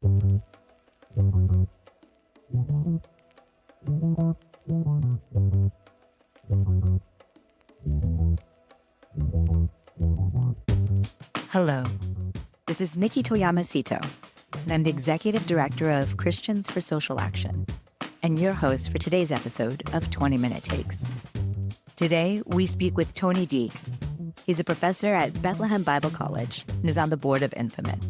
Hello, this is Nikki Toyama-Szeto, and I'm the Executive Director of Christians for Social Action, and your host for today's episode of 20-Minute Takes. Today, we speak with Tony Deik. He's a professor at Bethlehem Bible College and is on the board of Infinite.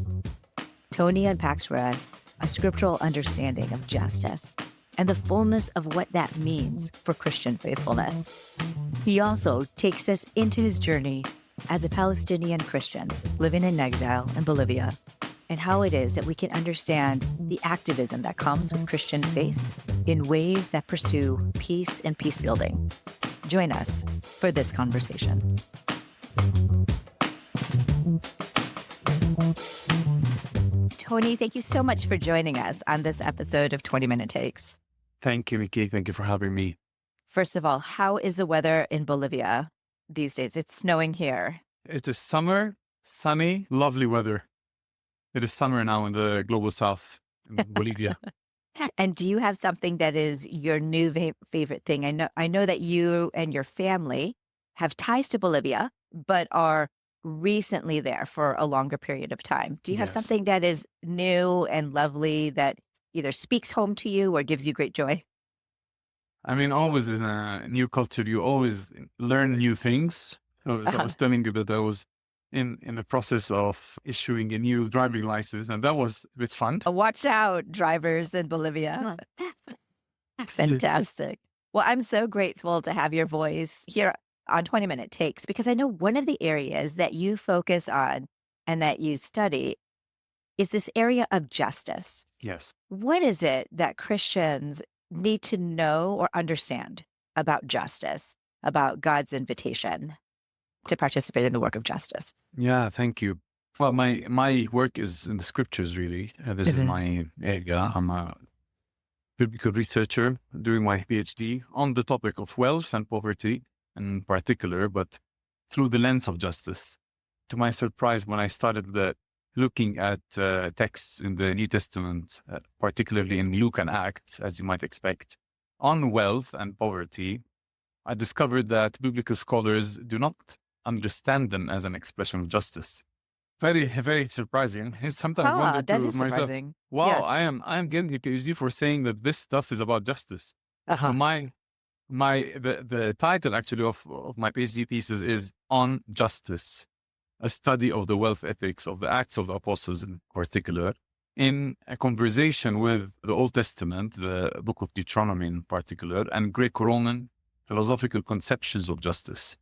Tony unpacks for us a scriptural understanding of justice and the fullness of what that means for Christian faithfulness. He also takes us into his journey as a Palestinian Christian living in exile in Bolivia, and how it is that we can understand the activism that comes with Christian faith in ways that pursue peace and peace building. Join us for this conversation. Tony, thank you so much for joining us on this episode of 20-Minute Takes. Thank you, Nikki. Thank you for having me. First of all, how is the weather in Bolivia these days? It's snowing here. It is summer, sunny, lovely weather. It is summer now in the global south, in Bolivia. And do you have something that is your new favorite thing? I know that you and your family have ties to Bolivia, but are recently there for a longer period of time. Do you have something that is new and lovely that either speaks home to you or gives you great joy? I mean, always in a new culture, you always learn new things. So I was telling you that I was in the process of issuing a new driving license, and that was a bit fun. Watch out, drivers in Bolivia. Fantastic. Well, I'm so grateful to have your voice here on 20-Minute Takes, because I know one of the areas that you focus on and that you study is this area of justice. Yes. What is it that Christians need to know or understand about justice, about God's invitation to participate in the work of justice? Yeah, thank you. Well, my work is in the scriptures, really. This is my area. I'm a biblical researcher doing my PhD on the topic of wealth and poverty in particular, but through the lens of justice. To my surprise, when I started looking at texts in the New Testament, particularly in Luke and Acts, as you might expect, on wealth and poverty, I discovered that biblical scholars do not understand them as an expression of justice. Very, very surprising. I sometimes wonder to myself, surprising. wow, Yes. I am getting a PhD for saying that this stuff is about justice. So the title actually of my PhD thesis is On Justice, a study of the wealth ethics of the Acts of the Apostles in particular, in a conversation with the Old Testament, the book of Deuteronomy in particular, and Greco-Roman philosophical conceptions of justice.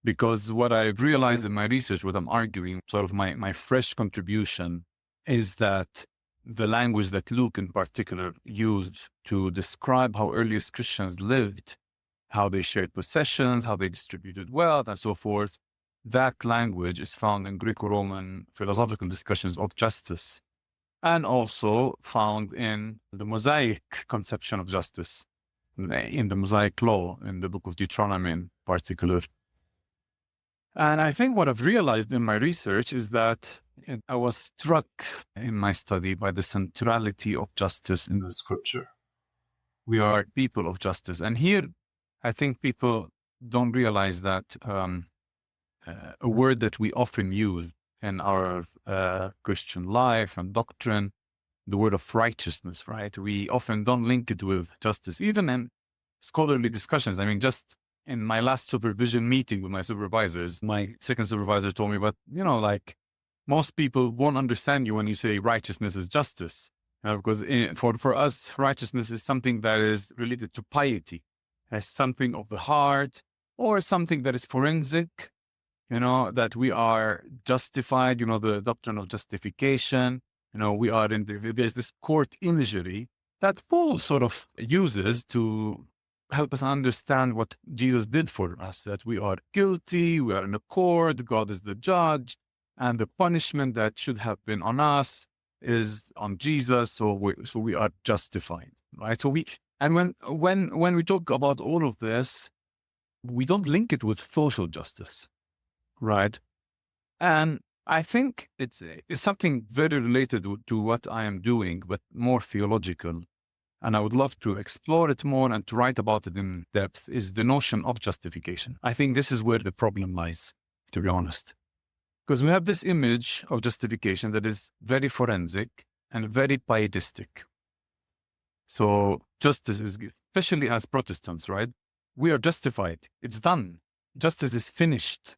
Because what I've realized in my research, what I'm arguing, sort of my fresh contribution, is that the language that Luke in particular used to describe how earliest Christians lived, how they shared possessions, how they distributed wealth, and so forth, that language is found in Greco-Roman philosophical discussions of justice, and also found in the Mosaic conception of justice, in the Mosaic law, in the book of Deuteronomy in particular. And I think what I've realized in my research is that I was struck in my study by the centrality of justice in the scripture. We are people of justice. And here, I think people don't realize that a word that we often use in our Christian life and doctrine, the word of righteousness, right? We often don't link it with justice, even in scholarly discussions. I mean, just in my last supervision meeting with my supervisors, my second supervisor told me, but, most people won't understand you when you say righteousness is justice. Because for us, righteousness is something that is related to piety, as something of the heart, or something that is forensic, that we are justified, the doctrine of justification, we are there's this court imagery that Paul sort of uses to help us understand what Jesus did for us, that we are guilty, we are in a court, God is the judge, and the punishment that should have been on us is on Jesus, so we are justified, right? When we talk about all of this, we don't link it with social justice, right? And I think it's something very related to what I am doing, but more theological. And I would love to explore it more and to write about it in depth, is the notion of justification. I think this is where the problem lies, to be honest. Because we have this image of justification that is very forensic and very pietistic. So justice is, especially as Protestants, right? We are justified. It's done. Justice is finished.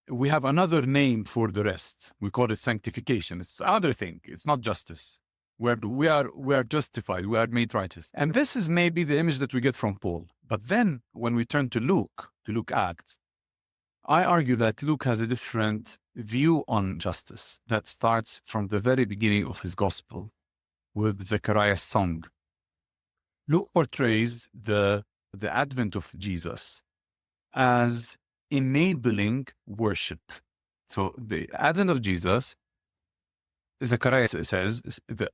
We have another name for the rest. We call it sanctification. It's another thing. It's not justice. We are justified. We are made righteous. And this is maybe the image that we get from Paul. But then when we turn to Luke Acts, I argue that Luke has a different view on justice that starts from the very beginning of his gospel with Zechariah's song. Luke portrays the advent of Jesus as enabling worship. So the advent of Jesus, Zechariah says,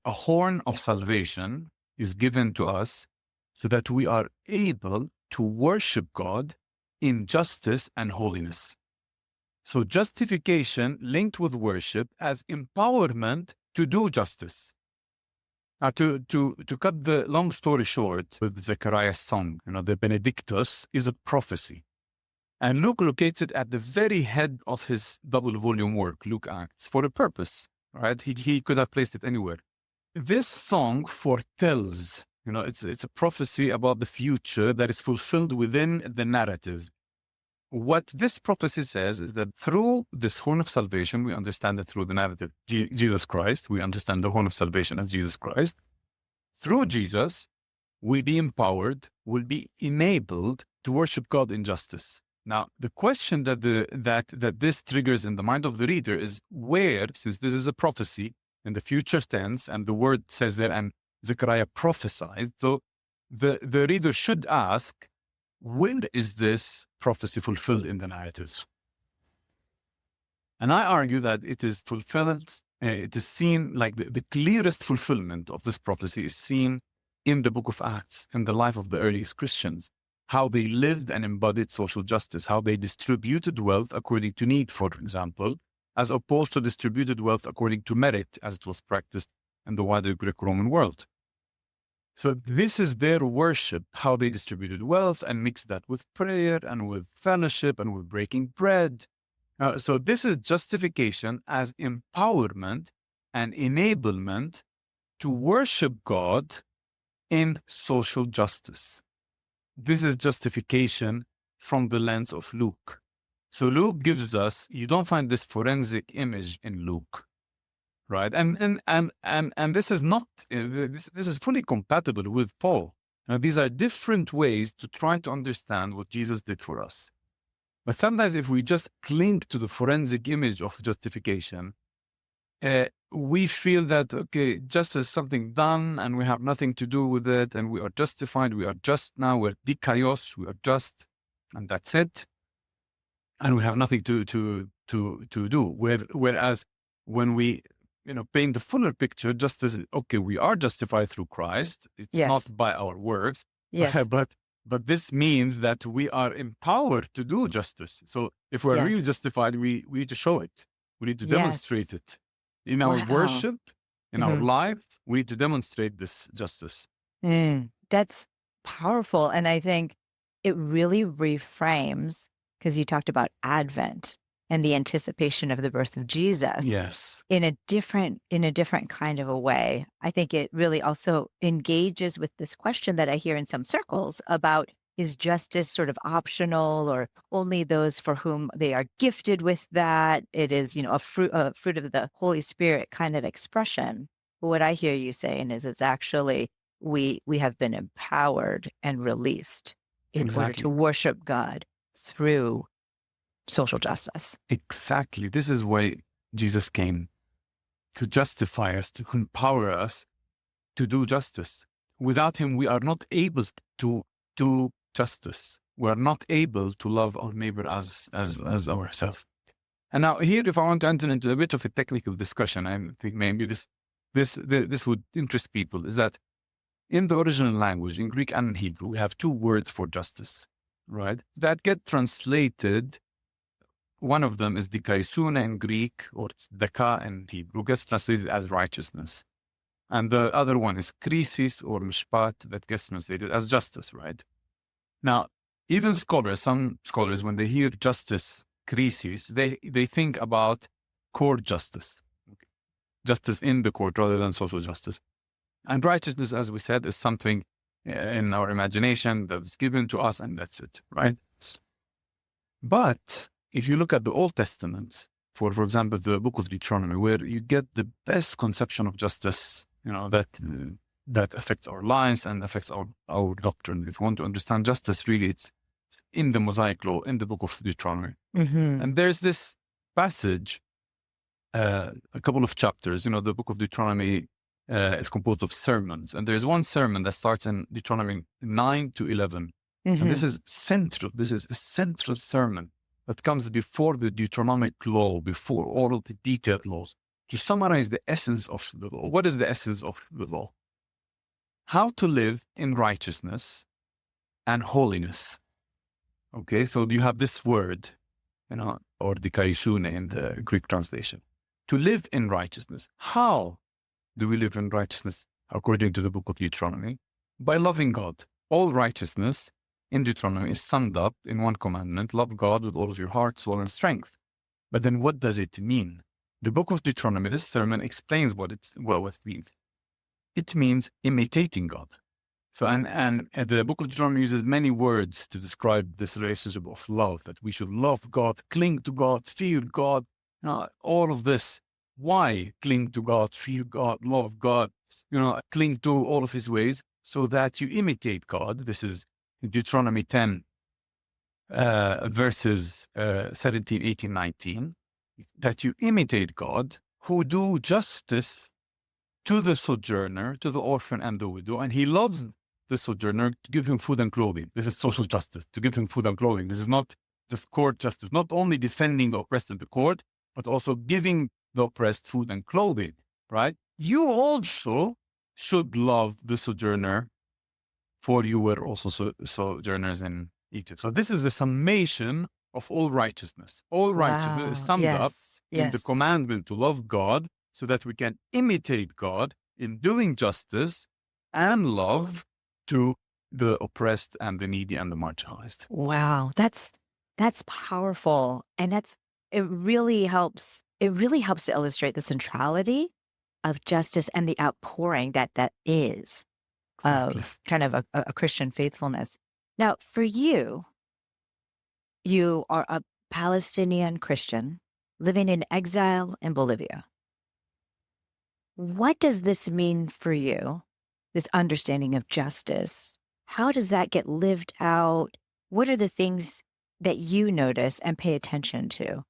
a horn of salvation is given to us so that we are able to worship God in justice and holiness. So justification linked with worship as empowerment to do justice. Now, to cut the long story short, with Zechariah's song, the Benedictus is a prophecy. And Luke locates it at the very head of his double-volume work, Luke Acts, for a purpose, right? He could have placed it anywhere. This song foretells, it's a prophecy about the future that is fulfilled within the narrative. What this prophecy says is that through this horn of salvation, we understand it through the narrative, Jesus Christ, we understand the horn of salvation as Jesus Christ. Through Jesus, we'll be empowered, we'll be enabled to worship God in justice. Now, the question that this triggers in the mind of the reader is where, since this is a prophecy in the future tense, and the word says there, and Zechariah prophesied, so the reader should ask, when is this prophecy fulfilled in the narratives? And I argue that it is fulfilled, it is seen, like the clearest fulfillment of this prophecy is seen in the book of Acts, in the life of the earliest Christians, how they lived and embodied social justice, how they distributed wealth according to need, for example, as opposed to distributed wealth according to merit, as it was practiced in the wider Greco-Roman world. So this is their worship, how they distributed wealth and mixed that with prayer and with fellowship and with breaking bread. So this is justification as empowerment and enablement to worship God in social justice. This is justification from the lens of Luke. So Luke gives us, you don't find this forensic image in Luke. Right, and this is not this is fully compatible with Paul. Now, these are different ways to try to understand what Jesus did for us. But sometimes, if we just cling to the forensic image of justification, we feel that just as something done, and we have nothing to do with it, and we are justified. We are just now. We're dikaios. We are just, and that's it. And we have nothing to do. Whereas when we paint the fuller picture, just as, we are justified through Christ. It's not by our works. Yes. But this means that we are empowered to do justice. So if we're really justified, we need to show it. We need to demonstrate it. In our worship, in our life, we need to demonstrate this justice. That's powerful. And I think it really reframes, because you talked about Advent and the anticipation of the birth of Jesus. Yes. In a different kind of a way. I think it really also engages with this question that I hear in some circles about, is justice sort of optional or only those for whom they are gifted with that? It is, a fruit of the Holy Spirit kind of expression. But what I hear you saying is it's actually we have been empowered and released in order to worship God through social justice. Exactly. This is why Jesus came, to justify us, to empower us to do justice. Without him, we are not able to do justice. We are not able to love our neighbor as ourselves. And now here, if I want to enter into a bit of a technical discussion, I think maybe this would interest people, is that in the original language, in Greek and in Hebrew, we have two words for justice, right? That get translated one of them is dikaisune in Greek, or it's deka in Hebrew, gets translated as righteousness. And the other one is krisis or mishpat, that gets translated as justice, right? Now, even some scholars, when they hear justice, krisis, they think about court justice, justice in the court rather than social justice. And righteousness, as we said, is something in our imagination that's given to us, and that's it, right? But if you look at the Old Testament, for example, the book of Deuteronomy, where you get the best conception of justice, that affects our lives and affects our doctrine. If you want to understand justice, really, it's in the Mosaic Law, in the book of Deuteronomy. Mm-hmm. And there's this passage, a couple of chapters. The book of Deuteronomy is composed of sermons. And there's one sermon that starts in Deuteronomy 9 to 11. Mm-hmm. And this is central. This is a central sermon that comes before the Deuteronomic law, before all of the detailed laws, to summarize the essence of the law. What is the essence of the law? How to live in righteousness and holiness. Okay, so you have this word, or dikaisune in the Greek translation. To live in righteousness. How do we live in righteousness according to the book of Deuteronomy? By loving God. All righteousness in Deuteronomy is summed up in one commandment: love God with all of your heart, soul, and strength. But then what does it mean? The book of Deuteronomy, this sermon, explains what it means. It means imitating God. So, and the book of Deuteronomy uses many words to describe this relationship of love, that we should love God, cling to God, fear God, all of this. Why cling to God, fear God, love God, cling to all of his ways, so that you imitate God. This is Deuteronomy 10, verses 17, 18, 19, that you imitate God, who do justice to the sojourner, to the orphan and the widow, and he loves the sojourner to give him food and clothing. This is social justice, to give him food and clothing. This is not just court justice, not only defending the oppressed in the court, but also giving the oppressed food and clothing, right? You also should love the sojourner, for you were also sojourners in Egypt. So this is the summation of all righteousness. All righteousness is summed up in the commandment to love God, so that we can imitate God in doing justice and love to the oppressed and the needy and the marginalized. Wow, that's powerful, and it really helps to illustrate the centrality of justice and the outpouring that is of kind of a Christian faithfulness. Now, for you are a Palestinian Christian living in exile in Bolivia. What does this mean for you, this understanding of justice? How does that get lived out? What are the things that you notice and pay attention to?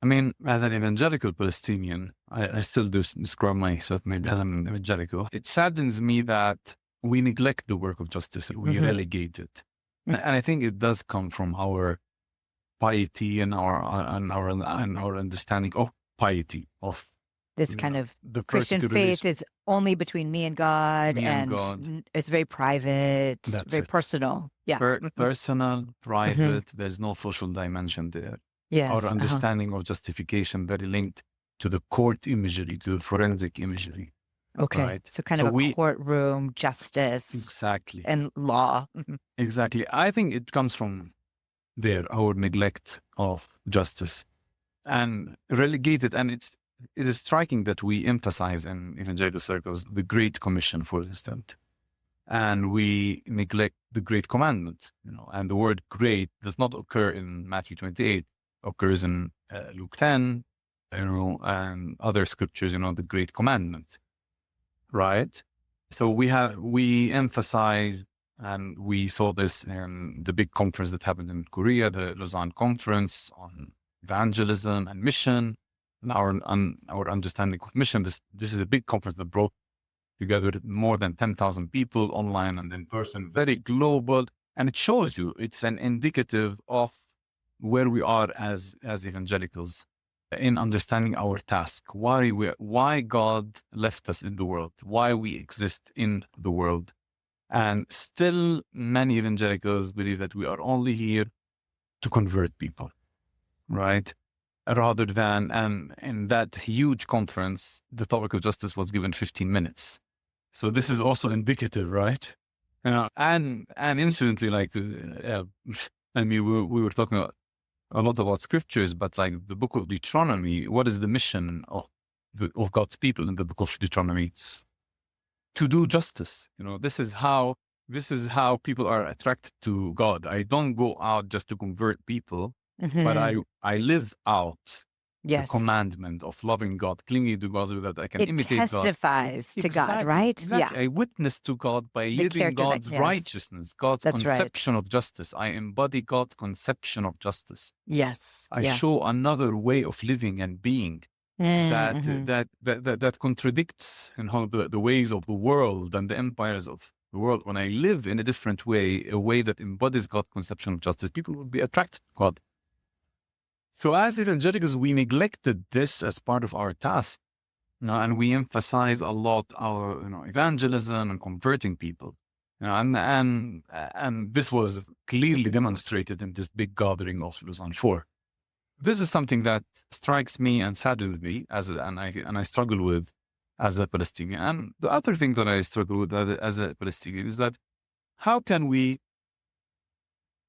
I mean, as an evangelical Palestinian, I still do describe myself maybe as an evangelical. It saddens me that we neglect the work of justice. We relegate it. And I think it does come from our piety and our understanding of piety, of this kind of the Christian faith is only between me and God, and it's very private, very personal. Yeah. Personal, private, there's no social dimension there. Yes. Our understanding of justification very linked to the court imagery, to the forensic imagery. Okay. Right? So kind of a courtroom justice. Exactly. And law. Exactly. I think it comes from there, our neglect of justice and relegated. And it is striking that we emphasize in evangelical circles the Great Commission, for instance, and we neglect the Great Commandments. And the word "great" does not occur in Matthew 28, occurs in Luke 10, and other scriptures. The Great Commandment, right? So we emphasize, and we saw this in the big conference that happened in Korea, the Lausanne Conference on evangelism and mission. And our understanding of mission, this is a big conference that brought together more than 10,000 people online and in person, very global. And it shows you, it's an indicative of where we are as evangelicals in understanding our task, why God left us in the world, why we exist in the world. And still many evangelicals believe that we are only here to convert people. right? Rather than, and in that huge conference, the topic of justice was given 15 minutes. So this is also indicative, right? And incidentally, like, I mean, we were talking a lot about scriptures, but like the book of Deuteronomy, what is the mission of God's people in the book of Deuteronomy? It's to do justice. This is how people are attracted to God. I don't go out just to convert people, but I live out the commandment of loving God, clinging to God so that I can imitate God. It testifies to God, right? Exactly. Yeah. I witness to God by living God's righteousness, God's conception of justice. I embody God's conception of justice. Yes. I show another way of living and being that contradicts the ways of the world and the empires of the world. When I live in a different way, a way that embodies God's conception of justice, people will be attracted to God. So as evangelicals, we neglected this as part of our task, and we emphasize a lot our evangelism and converting people, and this was clearly demonstrated in this big gathering of Lausanne 4. This is something that strikes me and saddens me and I struggle with as a Palestinian. And the other thing that I struggle with as a Palestinian is that how can we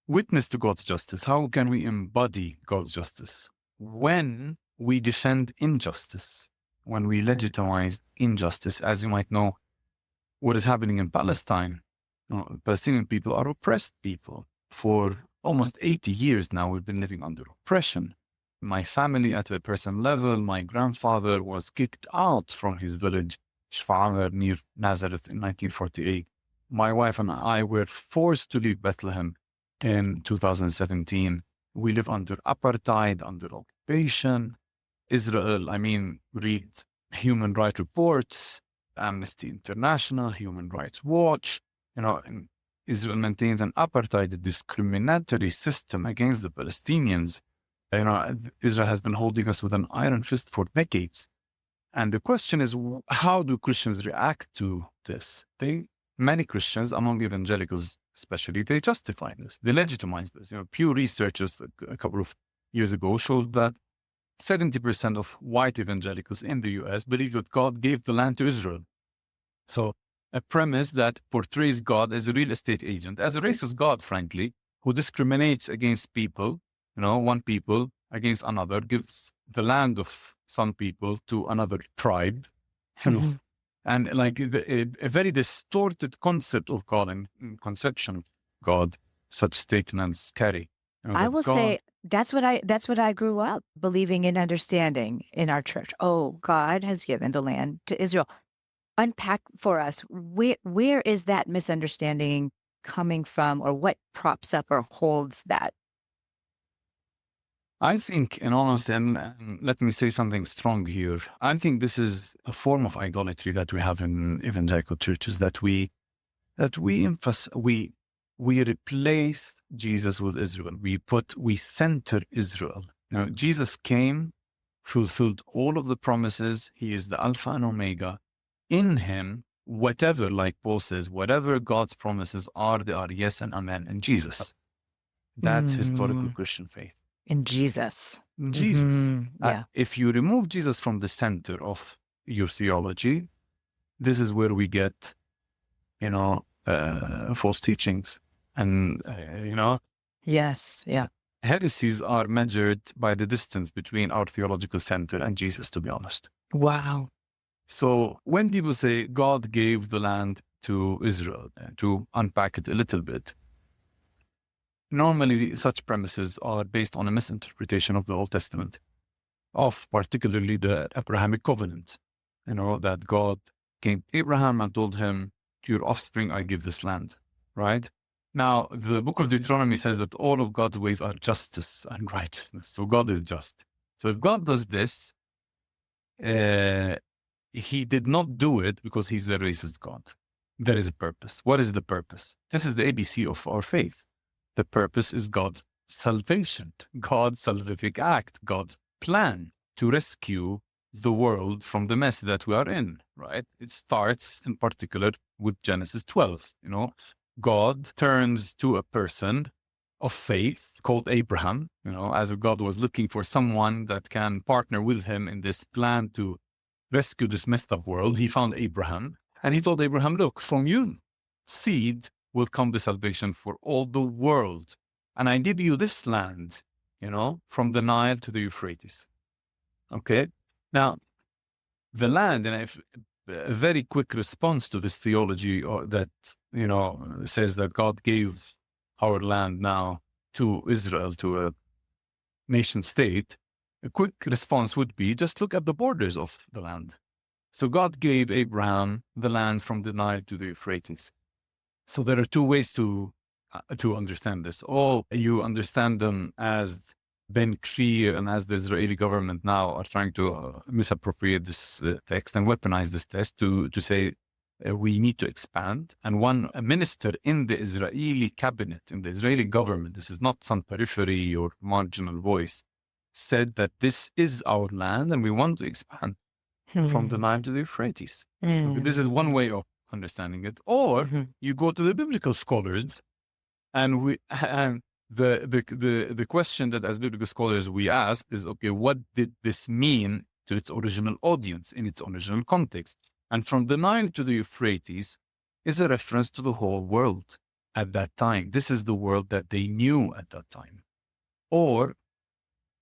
witness to God's justice? How can we embody God's justice when we defend injustice, when we legitimize injustice? As you might know, what is happening in Palestine, Palestinian people are oppressed people. For almost 80 years now, we've been living under oppression. My family, at a personal level, my grandfather was kicked out from his village, Shfa'amr, near Nazareth, in 1948. My wife and I were forced to leave Bethlehem in 2017. We live under apartheid, under occupation. Israel, read human rights reports, Amnesty International, Human Rights Watch. Israel maintains an apartheid, discriminatory system against the Palestinians. Israel has been holding us with an iron fist for decades. And the question is, how do Christians react to this? Many Christians, among evangelicals especially, they justify this. They legitimize this. Pew Research a couple of years ago showed that 70% of white evangelicals in the US believe that God gave the land to Israel. So a premise that portrays God as a real estate agent, as a racist God, frankly, who discriminates against people, one people against another, gives the land of some people to another tribe, and like a very distorted concept of God and conception of God, such statements carry. I will say that's what I grew up believing and understanding in our church. Oh, God has given the land to Israel. Unpack for us, where is that misunderstanding coming from, or what props up or holds that? I think, in honesty, and let me say something strong here, I think this is a form of idolatry that we have in evangelical churches, that we replace Jesus with Israel. We center Israel. Jesus came, fulfilled all of the promises. He is the Alpha and Omega. In him, whatever, like Paul says, whatever God's promises are, they are yes and amen in Jesus. That's historical Christian faith. In Jesus. Yeah. If you remove Jesus from the center of your theology, this is where we get, false teachings. And, Yes, yeah. heresies are measured by the distance between our theological center and Jesus, to be honest. Wow. So when people say God gave the land to Israel, to unpack it a little bit, normally such premises are based on a misinterpretation of the Old Testament, of particularly the Abrahamic covenant. That God came to Abraham and told him, to your offspring I give this land, right? Now, the book of Deuteronomy says that all of God's ways are justice and righteousness. So God is just. So if God does this, he did not do it because he's a racist God. There is a purpose. What is the purpose? This is the ABC of our faith. The purpose is God's salvation, God's salvific act, God's plan to rescue the world from the mess that we are in, right? It starts in particular with Genesis 12. God turns to a person of faith called Abraham, as God was looking for someone that can partner with him in this plan to rescue this messed up world. He found Abraham, and he told Abraham, look, from your seed will come the salvation for all the world. And I give you this land, from the Nile to the Euphrates. Okay. Now, the land, and a very quick response to this theology that, says that God gave our land now to Israel, to a nation state, a quick response would be just look at the borders of the land. So God gave Abraham the land from the Nile to the Euphrates. So there are two ways to understand this. Or you understand them as Ben Kri and as the Israeli government now are trying to misappropriate this text and weaponize this text to say we need to expand. And a minister in the Israeli cabinet, in the Israeli government, this is not some periphery or marginal voice, said that this is our land and we want to expand from the Nile to the Euphrates. Okay, this is one way of understanding it. Or you go to the biblical scholars, and the question that as biblical scholars we ask is, okay, what did this mean to its original audience in its original context? And from the Nile to the Euphrates is a reference to the whole world at that time. This is the world that they knew at that time. Or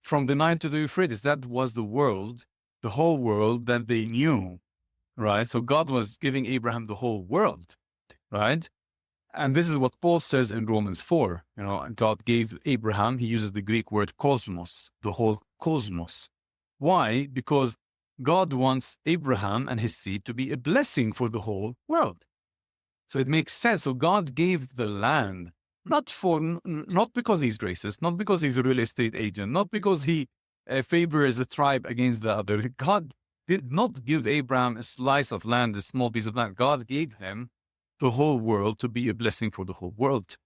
from the Nile to the Euphrates, that was the world, the whole world that they knew, right? So God was giving Abraham the whole world, right? And this is what Paul says in Romans 4. God gave Abraham, he uses the Greek word cosmos, the whole cosmos. Why? Because God wants Abraham and his seed to be a blessing for the whole world. So it makes sense. So God gave the land, not because he's racist, not because he's a real estate agent, not because he favors a tribe against the other. God did not give Abraham a slice of land, a small piece of land. God gave him the whole world to be a blessing for the whole world.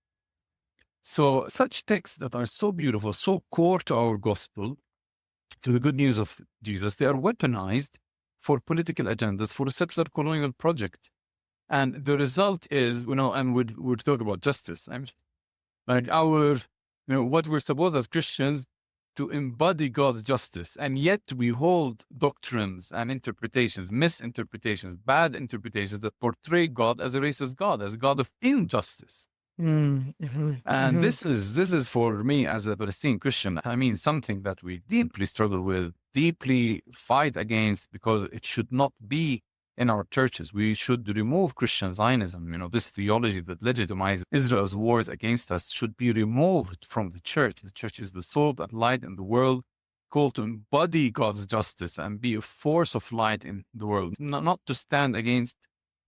So such texts that are so beautiful, so core to our gospel, to the good news of Jesus, they are weaponized for political agendas, for a settler colonial project. And the result is, and we're talking about justice. Like what we're supposed as Christians to embody God's justice. And yet we hold doctrines and interpretations, misinterpretations, bad interpretations that portray God as a racist God, as a God of injustice. And this is for me as a Palestinian Christian, something that we deeply struggle with, deeply fight against, because it should not be in our churches. We should remove Christian Zionism. This theology that legitimizes Israel's wars against us should be removed from the church. The church is the salt and light in the world, called to embody God's justice and be a force of light in the world, not to stand against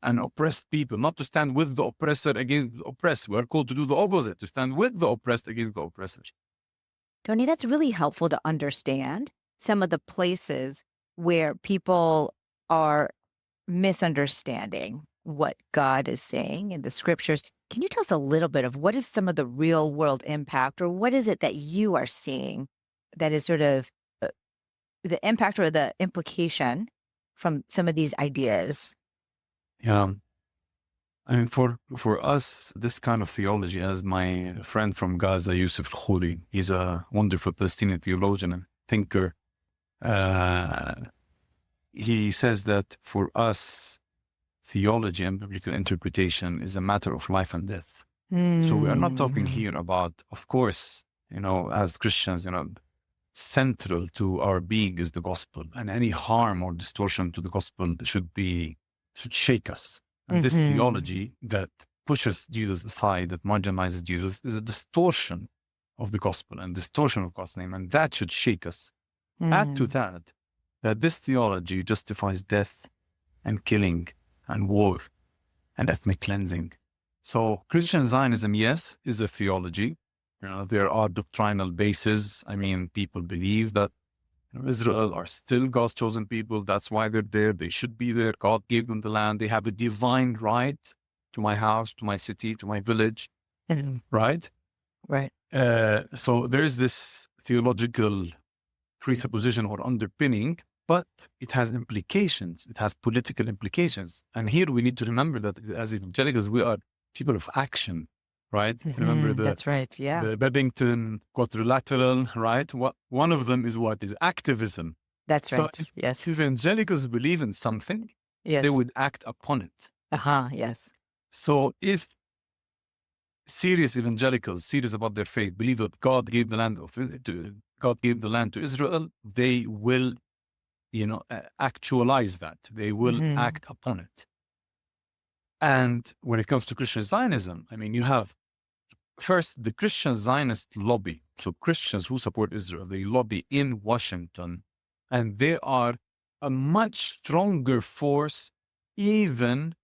an oppressed people, not to stand with the oppressor against the oppressed. We're called to do the opposite, to stand with the oppressed against the oppressor. Tony, that's really helpful to understand some of the places where people are misunderstanding what God is saying in the scriptures. Can you tell us a little bit of what is some of the real world impact, or what is it that you are seeing that is sort of the impact or the implication from some of these ideas? Yeah. For us, this kind of theology, as my friend from Gaza, Yusuf Khouri, he's a wonderful Palestinian theologian and thinker. He says that for us, theology and biblical interpretation is a matter of life and death. So we are not talking here about, of course, as Christians, central to our being is the gospel, and any harm or distortion to the gospel should shake us. And this theology that pushes Jesus aside, that marginalizes Jesus, is a distortion of the gospel and distortion of God's name, and that should shake us. Add to that this theology justifies death and killing and war and ethnic cleansing. So Christian Zionism, yes, is a theology. There are doctrinal bases. People believe that Israel are still God's chosen people. That's why they're there. They should be there. God gave them the land. They have a divine right to my house, to my city, to my village. Right? Right. So there's this theological presupposition or underpinning, but it has implications. It has political implications. And here we need to remember that as evangelicals, we are people of action. right? Remember That's right. Yeah. the Babington quadrilateral, right? One of them is what is activism. That's So right. Yes. if evangelicals believe in something, Yes. they would act upon it. Yes. So if serious evangelicals, serious about their faith, believe that God gave the land to Israel, they will, actualize that. They will act upon it. And when it comes to Christian Zionism, I mean, you have first the Christian Zionist lobby. So Christians who support Israel, they lobby in Washington, and they are a much stronger force, even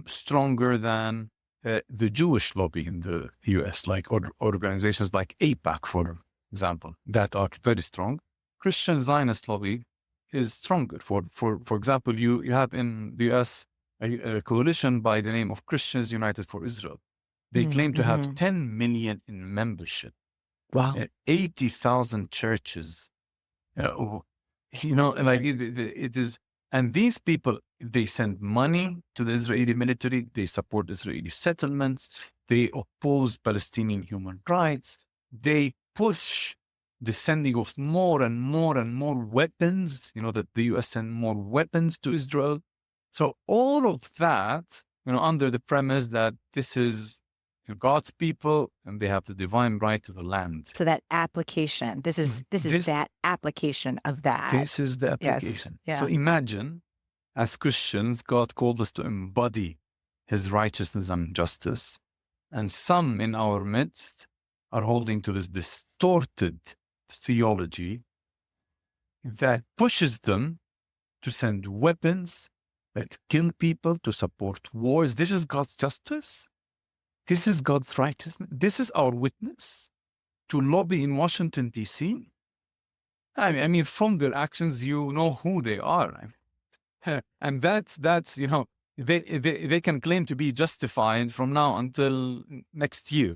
stronger than the Jewish lobby in the US, like organizations like AIPAC, for example, that are very strong. Christian Zionist lobby is stronger. For example, you have in the US a coalition by the name of Christians United for Israel. They claim to have 10 million in membership. Wow. 80,000 churches. Like it is. And these people, they send money to the Israeli military. They support Israeli settlements. They oppose Palestinian human rights. They push the sending of more and more and more weapons, that the US send more weapons to Israel. So all of that, under the premise that this is God's people and they have the divine right to the land. So that application, this is that application of that. This is the application. Yes. Yeah. So imagine, as Christians, God called us to embody his righteousness and justice. And some in our midst are holding to this distorted theology that pushes them to send weapons that kill people, to support wars. This is God's justice. This is God's righteousness. This is our witness to lobby in Washington, D.C. I mean, from their actions, you know who they are. And that's they can claim to be justified from now until next year.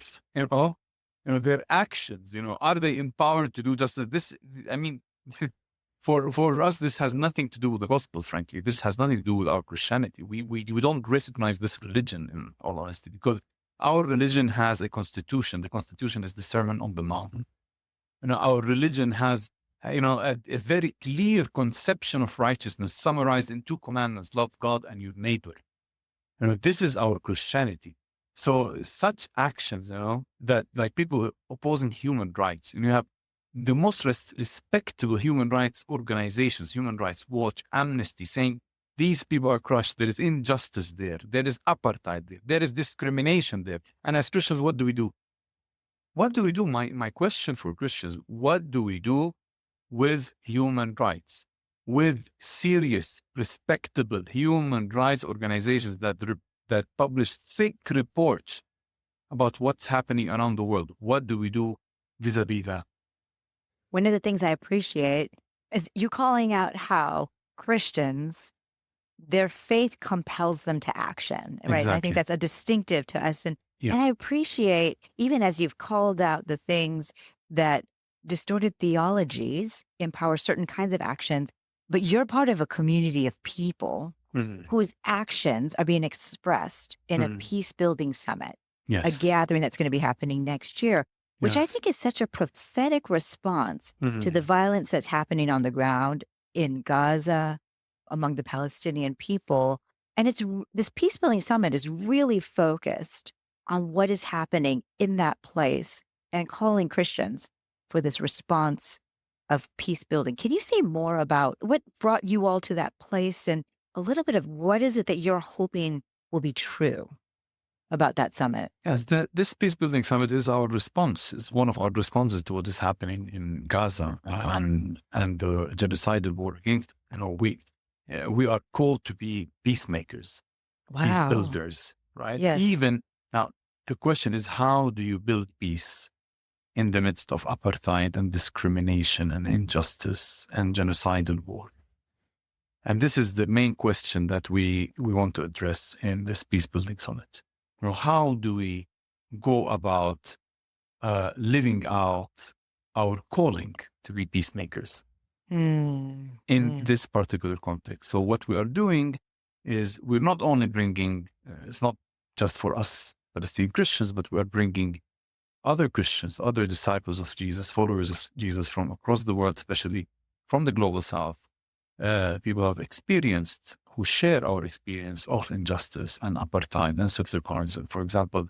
Their actions, are they empowered to do justice? This, I mean, for us, this has nothing to do with the gospel, frankly. This has nothing to do with our Christianity. We don't recognize this religion, in all honesty, because our religion has a constitution. The constitution is the Sermon on the Mount. Our religion has, a very clear conception of righteousness summarized in 2 commandments: love God and your neighbor. This is our Christianity. So such actions, that like people opposing human rights, and you have the most respectable human rights organizations, Human Rights Watch, Amnesty, saying these people are crushed. There is injustice there. There is apartheid there. There is discrimination there. And as Christians, what do we do? What do we do? My question for Christians, what do we do with human rights? With serious, respectable human rights organizations that publish thick reports about what's happening around the world? What do we do vis-a-vis that? One of the things I appreciate is you calling out how Christians, their faith compels them to action, right? Exactly. And I think that's a distinctive to us. And Yeah. I appreciate, even as you've called out the things that distorted theologies empower certain kinds of actions, but you're part of a community of people whose actions are being expressed in a peace-building summit, a gathering that's going to be happening next year, which I think is such a prophetic response to the violence that's happening on the ground in Gaza, among the Palestinian people. And this peace-building summit is really focused on what is happening in that place and calling Christians for this response of peace building. Can you say more about what brought you all to that place and a little bit of what is it that you're hoping will be true about that summit? Yes, this peace building summit is our response. It's one of our responses to what is happening in Gaza and the genocidal war against. We are called to be peacemakers, peace builders, right? Yes. Even now, the question is, how do you build peace in the midst of apartheid and discrimination and injustice and genocidal war? And this is the main question that we want to address in this peace building summit. How do we go about living out our calling to be peacemakers in this particular context? So what we are doing is we're not only bringing, it's not just for us Palestinian Christians, but we are bringing other Christians, other disciples of Jesus, followers of Jesus from across the world, especially from the global south, people who have experienced, who share our experience of injustice and apartheid and secularism. For example,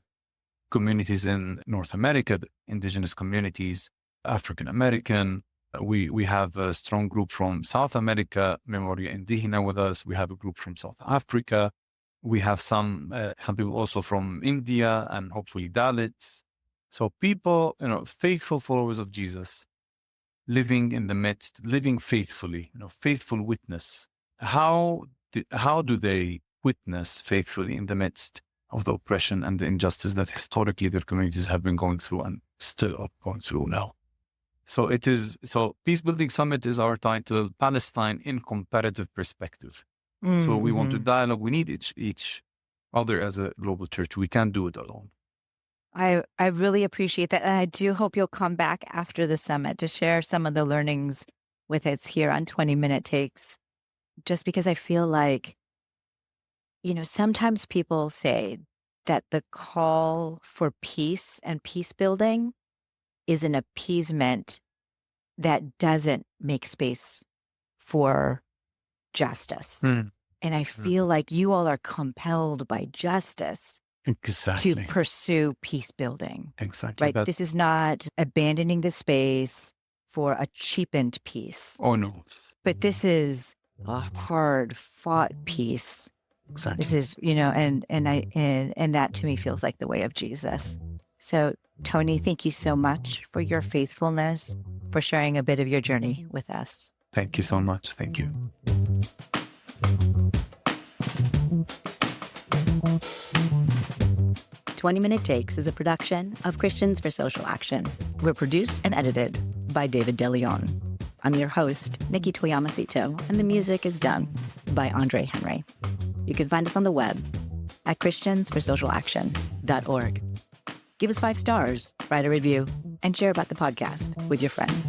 communities in North America, the indigenous communities, African American. We have a strong group from South America, Memoria Indígena, with us. We have a group from South Africa. We have some people also from India and hopefully Dalits. So people, faithful followers of Jesus, living in the midst, living faithfully, faithful witness. How do they witness faithfully in the midst of the oppression and the injustice that historically their communities have been going through and still are going through now? So Peace Building Summit is our title, Palestine in Comparative Perspective. Mm-hmm. So we want to dialogue. We need each other as a global church. We can't do it alone. I really appreciate that. And I do hope you'll come back after the summit to share some of the learnings with us here on 20 Minute Takes. Just because I feel like, sometimes people say that the call for peace and peace building is an appeasement that doesn't make space for justice. And I feel like you all are compelled by justice to pursue peace building. Exactly. Right? This is not abandoning the space for a cheapened peace. Oh, no. But this is a hard fought peace. Exactly. This is, and that to me feels like the way of Jesus. So, Tony, thank you so much for your faithfulness, for sharing a bit of your journey with us. Thank you so much. Thank you. "20 Minute Takes" is a production of Christians for Social Action. We're produced and edited by David DeLeon. I'm your host, Nikki Toyama-Szeto, and the music is done by Andre Henry. You can find us on the web at christiansforsocialaction.org. Give us 5 stars, write a review, and share about the podcast with your friends.